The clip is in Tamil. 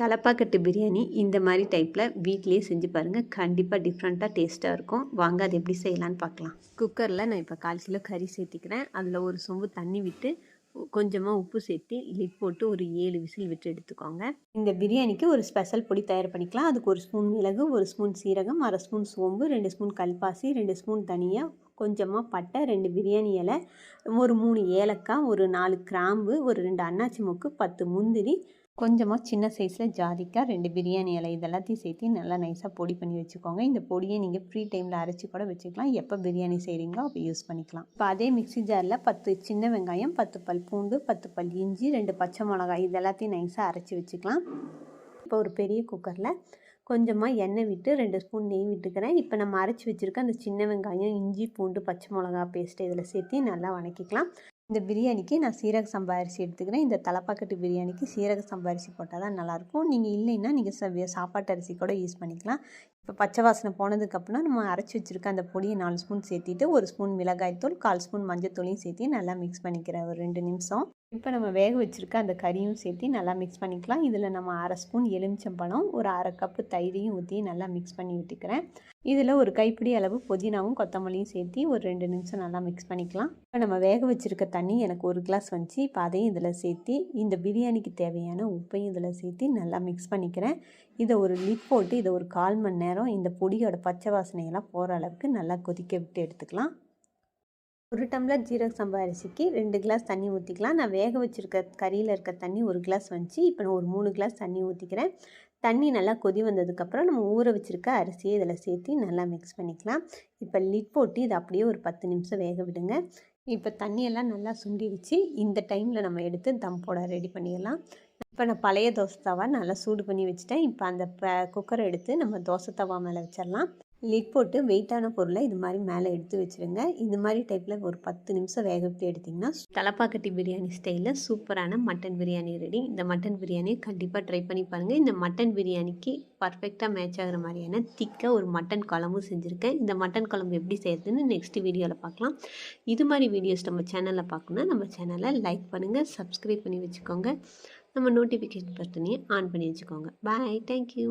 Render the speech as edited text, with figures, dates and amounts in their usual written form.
தலப்பாக்கட்டு பிரியாணி இந்த மாதிரி டைப்பில் வீட்லேயே செஞ்சு பாருங்கள். கண்டிப்பாக டிஃப்ரெண்ட்டாக டேஸ்ட்டாக இருக்கும். வாங்க அது எப்படி செய்யலான்னு பார்க்கலாம். குக்கரில் நான் இப்போ 1/4 கிலோ கறி சேர்த்திக்கிறேன். அதில் ஒரு சொம்பு தண்ணி விட்டு கொஞ்சமாக உப்பு சேர்த்து லிட் போட்டு ஒரு 7 விசில் விட்டு எடுத்துக்கோங்க. இந்த பிரியாணிக்கு ஒரு ஸ்பெஷல் பொடி தயார் பண்ணிக்கலாம். அதுக்கு 1 ஸ்பூன் மிளகு, 1 ஸ்பூன் சீரகம், 1/2 ஸ்பூன் சோம்பு, 2 ஸ்பூன் கல்பாசி, 2 ஸ்பூன் தனியா, கொஞ்சமாக பட்டை, 2 பிரியாணி இலை, ஒரு 3 ஏலக்காய், ஒரு 4 கிராம்பு, ஒரு 2 அன்னாச்சி மொக்கு, 10 முந்திரி, கொஞ்சமாக சின்ன சைஸில் ஜாதிக்காய், 2 பிரியாணி இலை, இதெல்லாத்தையும் சேர்த்து நல்லா நைஸாக பொடி பண்ணி வச்சுக்கோங்க. இந்த பொடியை நீங்கள் ஃப்ரீ டைமில் அரைச்சி கூட வச்சுக்கலாம். எப்போ பிரியாணி செய்கிறீங்களோ அப்போ யூஸ் பண்ணிக்கலாம். இப்போ அதே மிக்ஸி ஜாரில் 10 சின்ன வெங்காயம், 10 பல் பூண்டு, 10 பல் இஞ்சி, 2 பச்சை மிளகாய், இதெல்லாத்தையும் நைஸாக அரைச்சி வச்சுக்கலாம். இப்போ ஒரு பெரிய குக்கரில் கொஞ்சமாக எண்ணெய் விட்டு 2 ஸ்பூன் நெய் விட்டுக்கிறேன். இப்போ நம்ம அரைச்சி வச்சுருக்க அந்த சின்ன வெங்காயம், இஞ்சி, பூண்டு, பச்சை மிளகா பேஸ்ட்டு இதில் சேர்த்து நல்லா வதக்கிக்கலாம். இந்த பிரியாணிக்கு நான் சீரக சம்பா அரிசி எடுத்துக்கிறேன். இந்த தலப்பாக்கட்டு பிரியாணிக்கு சீரக சம்பா அரிசி போட்டால் தான் நல்லாயிருக்கும். நீங்கள் இல்லைன்னா நீங்கள் சாப்பாட்டு அரிசி கூட யூஸ் பண்ணிக்கலாம். இப்போ பச்சை வாசனை போனதுக்கப்புறம் நம்ம அரைச்சி வச்சுருக்க அந்த பொடியை 4 ஸ்பூன் சேர்த்திட்டு 1 ஸ்பூன் மிளகாய்த்தூள், 1/4 ஸ்பூன் மஞ்சத்தூளையும் சேர்த்து நல்லா மிக்ஸ் பண்ணிக்கிறேன் ஒரு 2 நிமிஷம். இப்போ நம்ம வேக வச்சுருக்க அந்த கறியும் சேர்த்து நல்லா மிக்ஸ் பண்ணிக்கலாம். இதில் நம்ம 1/2 ஸ்பூன் எலுமிச்சம்பழம், ஒரு 1/2 கப்பு தயிரையும் ஊற்றி நல்லா மிக்ஸ் பண்ணி விட்டுக்கிறேன். இதில் ஒரு கைப்பிடி அளவு புதினாவும் கொத்தமல்லியும் சேர்த்து ஒரு 2 நிமிஷம் நல்லா மிக்ஸ் பண்ணிக்கலாம். இப்போ நம்ம வேக வச்சுருக்க தண்ணி எனக்கு 1 கிளாஸ் வந்துச்சு. இப்போ அதையும் இதில் சேர்த்து இந்த பிரியாணிக்கு தேவையான உப்பையும் இதில் சேர்த்து நல்லா மிக்ஸ் பண்ணிக்கிறேன். இதை ஒரு லிட் போட்டு இதை ஒரு 1/4 மணி நேரம் இந்த பொடியோட பச்சை வாசனையெல்லாம் போகிற அளவுக்கு நல்லா கொதிக்க விட்டு எடுத்துக்கலாம். 1 டம்ளர் ஜீரக சம்பா அரிசிக்கு 2 கிளாஸ் தண்ணி ஊற்றிக்கலாம். நான் வேக வச்சுருக்க கறியில் இருக்க தண்ணி 1 கிளாஸ் வந்துச்சு. இப்போ நான் ஒரு 3 கிளாஸ் தண்ணி ஊற்றிக்கிறேன். தண்ணி நல்லா கொதி வந்ததுக்கப்புறம் நம்ம ஊற வச்சுருக்க அரிசியை இதில் சேர்த்து நல்லா மிக்ஸ் பண்ணிக்கலாம். இப்போ லிட் போட்டு இதை அப்படியே ஒரு 10 நிமிஷம் வேக விடுங்க. இப்போ தண்ணியெல்லாம் நல்லா சுண்டிடுச்சு. இந்த டைமில் நம்ம எடுத்து தம் போட ரெடி பண்ணிடலாம். இப்போ நான் பழைய தோசை தவா நல்லா சூடு பண்ணி வச்சுட்டேன். இப்போ அந்த குக்கரை எடுத்து நம்ம தோசை தவா மேலே வச்சிடலாம். லிட் போட்டு வெயிட்டான பொருளை இது மாதிரி மேலே எடுத்து வச்சுருங்க. இது மாதிரி டைப்பில் ஒரு 10 நிமிஷம் வேக விட்டு எடுத்திங்கன்னா தலப்பாக்கட்டி பிரியாணி ஸ்டைலில் சூப்பரான மட்டன் பிரியாணி ரெடி. இந்த மட்டன் பிரியாணியை கண்டிப்பாக ட்ரை பண்ணி பாருங்கள். இந்த மட்டன் பிரியாணிக்கு பர்ஃபெக்டாக மேட்ச் ஆகிற மாதிரியான திக்காக ஒரு மட்டன் குழம்பும் செஞ்சுருக்கேன். இந்த மட்டன் குழம்பு எப்படி செய்யறதுன்னு நெக்ஸ்ட் வீடியோவில் பார்க்கலாம். இது மாதிரி வீடியோஸ் நம்ம சேனலில் பார்க்கணுன்னா நம்ம சேனலை லைக் பண்ணுங்கள், சப்ஸ்கிரைப் பண்ணி வச்சுக்கோங்க. நம்ம நோட்டிஃபிகேஷன் பட்டனையும் ஆன் பண்ணி வச்சுக்கோங்க. பாய், தேங்க்யூ.